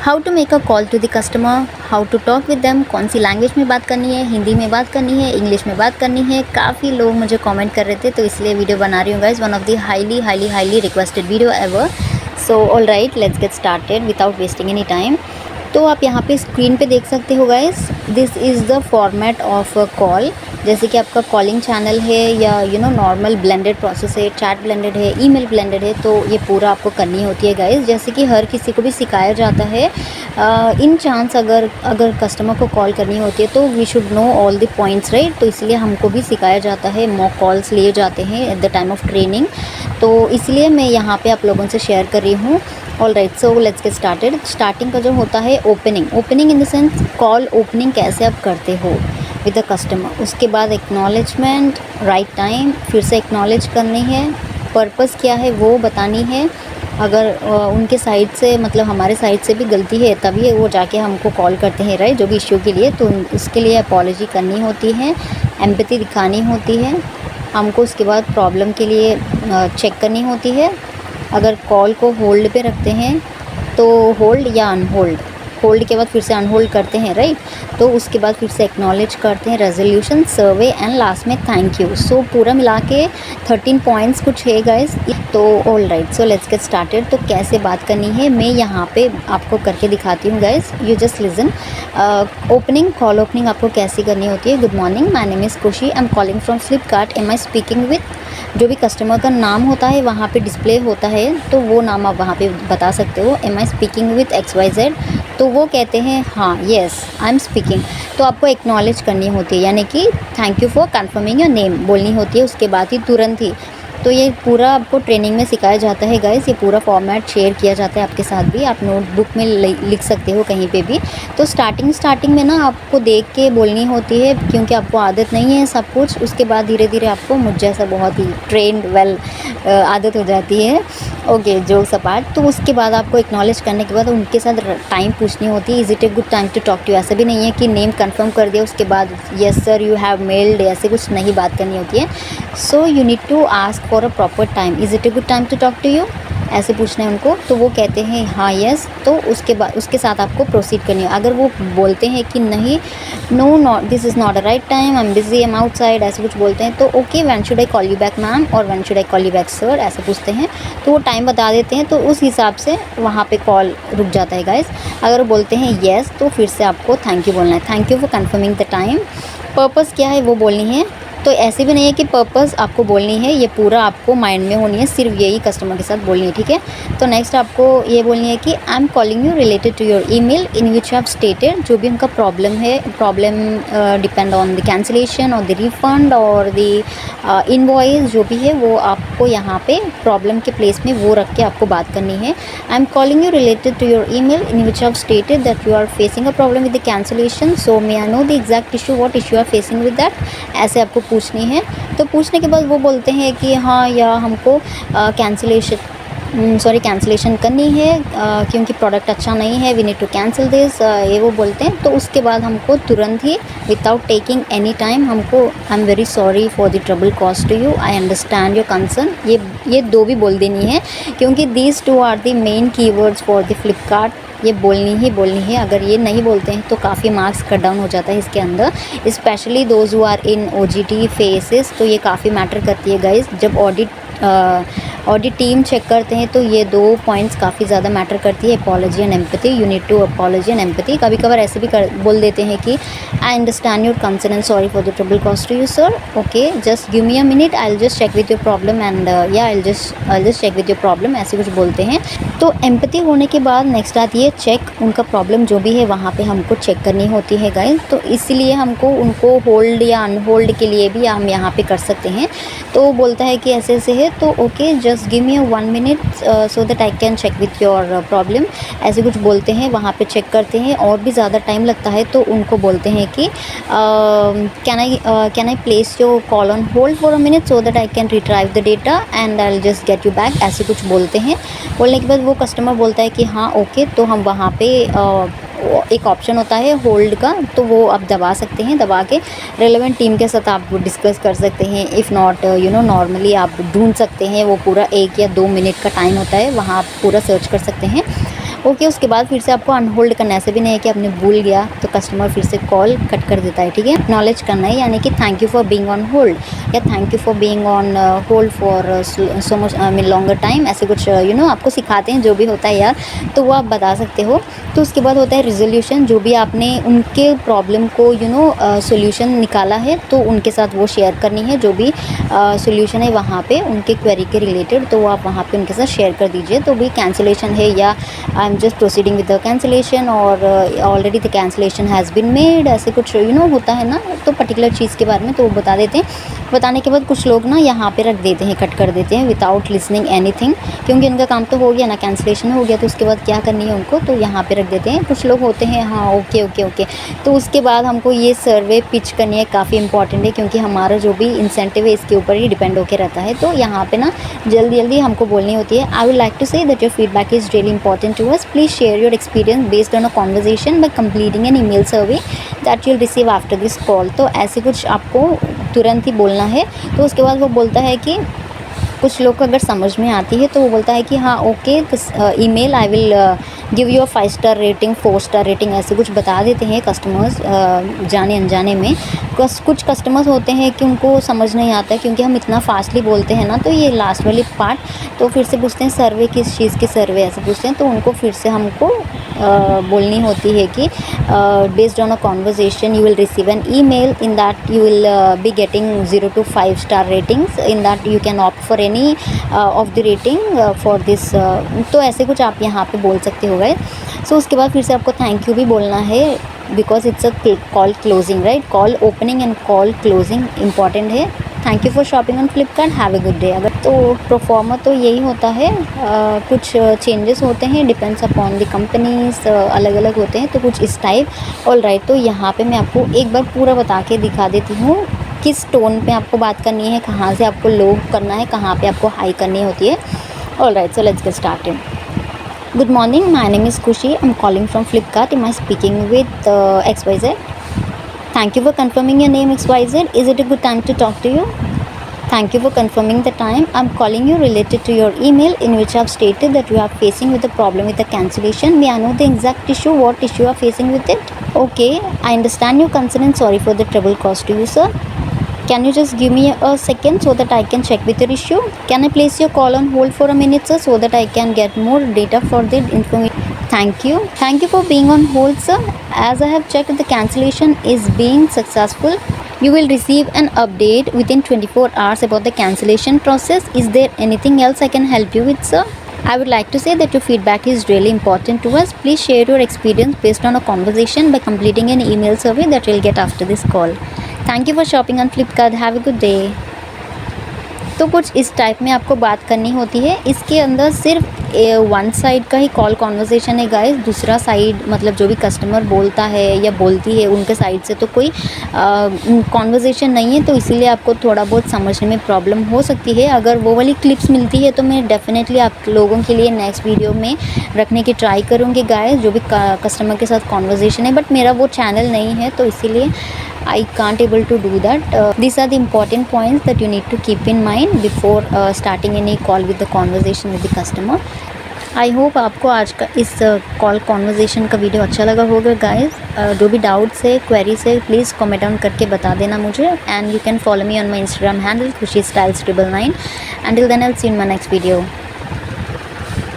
How to make a call to the customer, how to talk with them, कौन सी language में बात करनी है, हिंदी में बात करनी है, इंग्लिश में बात करनी है। काफ़ी लोग मुझे कमेंट कर रहे थे तो इसलिए वीडियो बना रही हूँ guys. One of the highly requested video ever. So all right, let's get started without wasting any time. तो आप यहाँ पे स्क्रीन पे देख सकते हो guys, this is the format of a call. जैसे कि आपका कॉलिंग चैनल है या नॉर्मल ब्लेंडेड प्रोसेस है, चैट ब्लेंडेड है, ईमेल ब्लेंडेड है, तो ये पूरा आपको करनी होती है गाइस। जैसे कि हर किसी को भी सिखाया जाता है, इन चांस अगर कस्टमर को कॉल करनी होती है तो we should know all the points right. तो इसलिए हमको भी सिखाया जाता है, मॉक कॉल्स लिए जाते हैं at the time of training. तो इसलिए मैं यहाँ पे आप लोगों से शेयर कर रही हूँ। All right, so let's get started. Starting का जो होता है opening in the sense call opening कैसे आप करते हो विद द कस्टमर। उसके बाद एक्नॉलेजमेंट, राइट टाइम, फिर से एक्नॉलेज करनी है, पर्पस क्या है वो बतानी है। अगर उनके साइड से मतलब हमारे साइड से भी गलती है तभी वो जाके हमको कॉल करते हैं राइट, जो भी इश्यू के लिए, तो उसके लिए अपॉलॉजी करनी होती है, एम्पैथी दिखानी होती है हमको। उसके बाद प्रॉब्लम के लिए चेक करनी होती है। अगर कॉल को होल्ड पे रखते हैं तो होल्ड या अनहोल्ड, होल्ड के बाद फिर से अनहोल्ड करते हैं राइट। तो उसके बाद फिर से एक्नॉलेज करते हैं, रेजोल्यूशन, सर्वे एंड लास्ट में थैंक यू। सो पूरा मिला के 13 पॉइंट्स कुछ है गाइस। तो all right, so let's get started. तो कैसे बात करनी है मैं यहाँ पे आपको करके दिखाती हूँ guys, you just listen. Opening, call opening आपको कैसे करनी होती है। Good morning, my name is Khushi, I am calling from Flipkart, am I speaking with, जो भी कस्टमर का नाम होता है वहाँ पे डिस्प्ले होता है तो वो नाम आप वहाँ पे बता सकते हो। Am I speaking with XYZ, तो वो कहते हैं हाँ येस आई एम स्पीकिंग। तो आपको एक्नॉलेज करनी होती है, यानी कि thank you for confirming your name बोलनी होती है उसके बाद ही तुरंत ही। तो ये पूरा आपको ट्रेनिंग में सिखाया जाता है गाइस। ये पूरा फॉर्मेट शेयर किया जाता है आपके साथ भी, आप नोटबुक में लिख सकते हो कहीं पे भी। तो स्टार्टिंग में ना आपको देख के बोलनी होती है क्योंकि आपको आदत नहीं है सब कुछ। उसके बाद धीरे धीरे आपको मुझ जैसा बहुत ही ट्रेंड आदत हो जाती है। Okay, jokes apart. तो उसके बाद आपको एक्नॉलेज करने के बाद उनके साथ टाइम पूछनी होती है, is it a good time to talk to. ऐसा भी नहीं है कि नेम कंफर्म कर दिया उसके बाद yes sir you have mailed, ऐसे कुछ नहीं बात करनी होती है। So you need to ask for a proper time, is it a good time to talk to you, ऐसे पूछना है उनको। तो वो कहते हैं हाँ यस, तो उसके बाद उसके साथ आपको प्रोसीड करनी है। अगर वो बोलते हैं कि नहीं no not this is not a right time, I am busy, I am outside, ऐसे कुछ बोलते हैं तो okay when should I call you back ma'am और when should I call you back sir, ऐसे पूछते हैं। तो वो टाइम बता देते हैं तो उस हिसाब से वहाँ पे कॉल रुक जाता है गाइस। अगर वो बोलते हैं येस तो फिर से आपको थैंक यू बोलना है, thank you for confirming the time. Purpose क्या है वो बोलनी है। तो ऐसे भी नहीं है कि पर्पज़ आपको बोलनी है, ये पूरा आपको माइंड में होनी है, सिर्फ यही कस्टमर के साथ बोलनी है, ठीक है। तो नेक्स्ट आपको ये बोलनी है कि I am calling you related to your email in which have stated, जो भी उनका प्रॉब्लम है, problem depend on the cancellation और द रिफंड और द इनवॉइस, जो भी है वो आपको यहाँ पे प्रॉब्लम के प्लेस में वो रख के आपको बात करनी है। I am calling you related to your email in which have stated that you are facing a problem with the cancellation, so may I know the exact issue what issue are facing with that, ऐसे आपको पूछनी है। तो पूछने के बाद वो बोलते हैं कि हाँ या हमको कैंसिलेशन करनी है क्योंकि प्रोडक्ट अच्छा नहीं है, we need to cancel this, ये वो बोलते हैं। तो उसके बाद हमको तुरंत ही विदाउट टेकिंग एनी टाइम हमको I am very sorry for the trouble cause to you, I understand your concern, ये दो भी बोल देनी है क्योंकि these two are the main keywords for the Flipkart. ये बोलनी है। अगर ये नहीं बोलते हैं तो काफ़ी मार्क्स कट डाउन हो जाता है इसके अंदर, specially those who are in OJT phases. तो ये काफ़ी मैटर करती है गाइस। जब ऑडिट टीम चेक करते हैं तो ये दो पॉइंट्स काफ़ी ज़्यादा मैटर करती है, apology and empathy. You need to apology and empathy. कभी कभार ऐसे भी बोल देते हैं कि I understand your concern and sorry for the trouble cause to you sir, okay just give me a minute, I will just check with your problem and या I will just check with your problem, ऐसे कुछ बोलते हैं। तो empathy होने के बाद next आती है चेक, उनका प्रॉब्लम जो भी है वहाँ पे हमको चेक करनी होती है गाइस। तो इसलिए हमको उनको होल्ड या अनहोल्ड के लिए भी हम यहाँ पे कर सकते हैं। तो वो बोलता है कि ऐसे ऐसे है तो okay just give me 1 minute so that I can check with your problem, ऐसे कुछ बोलते हैं। वहाँ पे चेक करते हैं और भी ज़्यादा टाइम लगता है तो उनको बोलते हैं कि can I place your call on hold for a minute so that I can retrieve the data and I will just get you back, ऐसे कुछ बोलते हैं। बोलने के बाद वो कस्टमर बोलता है कि हाँ ओके। तो हम वहाँ पे एक ऑप्शन होता है होल्ड का, तो वो आप दबा सकते हैं, दबा के रेलेवेंट टीम के साथ आप डिस्कस कर सकते हैं। इफ़ नॉट नॉर्मली आप ढूंढ सकते हैं, वो पूरा 1 या 2 मिनट का टाइम होता है, वहाँ आप पूरा सर्च कर सकते हैं। ओके, उसके बाद फिर से आपको अनहोल्ड करना है, ऐसे भी नहीं है कि आपने भूल गया तो कस्टमर फिर से कॉल कट कर देता है, ठीक है। एक्नॉलेज करना है, यानी कि thank you for being on hold या thank you for being on hold for so much longer time, ऐसे कुछ आपको सिखाते हैं जो भी होता है यार, तो वो आप बता सकते हो। तो उसके बाद होता है रिजोल्यूशन, जो भी आपने उनके प्रॉब्लम को सोल्यूशन निकाला है तो उनके साथ वो शेयर करनी है, जो भी सोल्यूशन है वहाँ पे उनके क्वेरी के रिलेटेड, तो वो आप वहाँ पे उनके साथ शेयर कर दीजिए। तो भी कैंसिलेशन है या I am just proceeding with the cancellation और already the cancellation has been made, ऐसे कुछ होता है ना, तो पर्टिकुलर चीज़ के बारे में तो वो बता देते हैं। बताने के बाद कुछ लोग ना यहाँ पे रख देते हैं, कट कर देते हैं विदाउट लिसनिंग एनीथिंग, क्योंकि उनका काम तो हो गया ना, कैंसिलेशन हो गया, तो उसके बाद क्या करनी है उनको, तो यहाँ पे रख देते हैं। कुछ लोग होते हैं हाँ ओके ओके ओके। तो उसके बाद हमको ये सर्वे पिच करनी है, काफ़ी इंपॉर्टेंट है, क्योंकि हमारा जो भी इंसेंटिव है इसके ऊपर ही डिपेंड होकर रहता है। तो यहाँ पे ना जल्दी जल्दी हमको बोलनी होती है। I would like to say that your feedback is really important to us, please share your experience based on a conversation by completing an email survey that you will receive after this call. तो ऐसे कुछ आपको तुरंत ही बोलना है। तो उसके बाद वो बोलता है कि कुछ लोग को अगर समझ में आती है तो वो बोलता है कि हाँ okay email I will give you a 5 star rating 4 star rating, ऐसे कुछ बता देते हैं कस्टमर्स जाने अनजाने में। कुछ कस्टमर्स होते हैं कि उनको समझ नहीं आता है, क्योंकि हम इतना फास्टली बोलते हैं ना। तो ये लास्ट वाली पार्ट तो फिर से पूछते हैं सर्वे किस चीज़ की सर्वे, ऐसे पूछते हैं, तो उनको फिर से हमको बोलनी होती है कि based on a conversation you will receive an email, in that you will be getting 0 to 5 star ratings, in that you can opt for any of the rating for this. तो ऐसे कुछ आप यहाँ पे बोल सकते हो गए। सो उसके बाद फिर से आपको थैंक यू भी बोलना है, because it's a call closing, right. Call opening and call closing important है। Thank you for shopping on Flipkart, have a good day. अगर तो प्रोफॉर्मा तो यही होता है, कुछ चेंजेस होते हैं, डिपेंड्स अपॉन द कंपनीज, अलग अलग होते हैं, तो कुछ इस टाइप। ऑल राइट, तो यहाँ पे मैं आपको एक बार पूरा बता के दिखा देती हूँ किस टोन पे आपको बात करनी है, कहाँ से आपको लो करना है, कहाँ पे आपको हाई करनी होती है। All right, so let's get started. Good morning, my name is Kushi. I'm calling from Flipkart. Am I speaking with XYZ? Thank you for confirming your name XYZ. Is it a good time to talk to you? Thank you for confirming the time. I'm calling you related to your email in which I've stated that you are facing with a problem with the cancellation. May I know the exact issue? What issue you are facing with it? Okay, I understand your concern and sorry for the trouble caused to you, sir. Can you just give me a second so that I can check with your issue? Can I place your call on hold for a minute, sir, so that I can get more data for the information? Thank you. Thank you for being on hold, sir. As I have checked, the cancellation is being successful. You will receive an update within 24 hours about the cancellation process. Is there anything else I can help you with, sir? I would like to say that your feedback is really important to us. Please share your experience based on a conversation by completing an email survey that we'll get after this call. Thank you for shopping on Flipkart. Have a good day. तो कुछ इस type में आपको बात करनी होती है। इसके अंदर सिर्फ वन साइड का ही कॉल कॉन्वर्जेसन है गाइस, दूसरा साइड मतलब जो भी कस्टमर बोलता है या बोलती है उनके साइड से तो कोई कॉन्वर्जेसन नहीं है, तो इसीलिए आपको थोड़ा बहुत समझने में प्रॉब्लम हो सकती है। अगर वो वाली क्लिप्स मिलती है तो मैं डेफिनेटली आप लोगों के लिए नेक्स्ट वीडियो में रखने की ट्राई करूँगी गाइस, जो भी कस्टमर के साथ कॉन्वर्जेसन है। बट मेरा वो चैनल नहीं है तो इसीलिए I can't able to do that. These are the important points that you need to keep in mind before starting any call with the conversation with the customer. I hope आपको आज का इस call conversation का video अच्छा लगा होगा guys. जो भी डाउट्स है क्वेरीज है प्लीज़ कमेंट डाउन करके बता देना मुझे, and you can follow me on my Instagram handle खुशी styles 999। Until then I'll see you in my next video.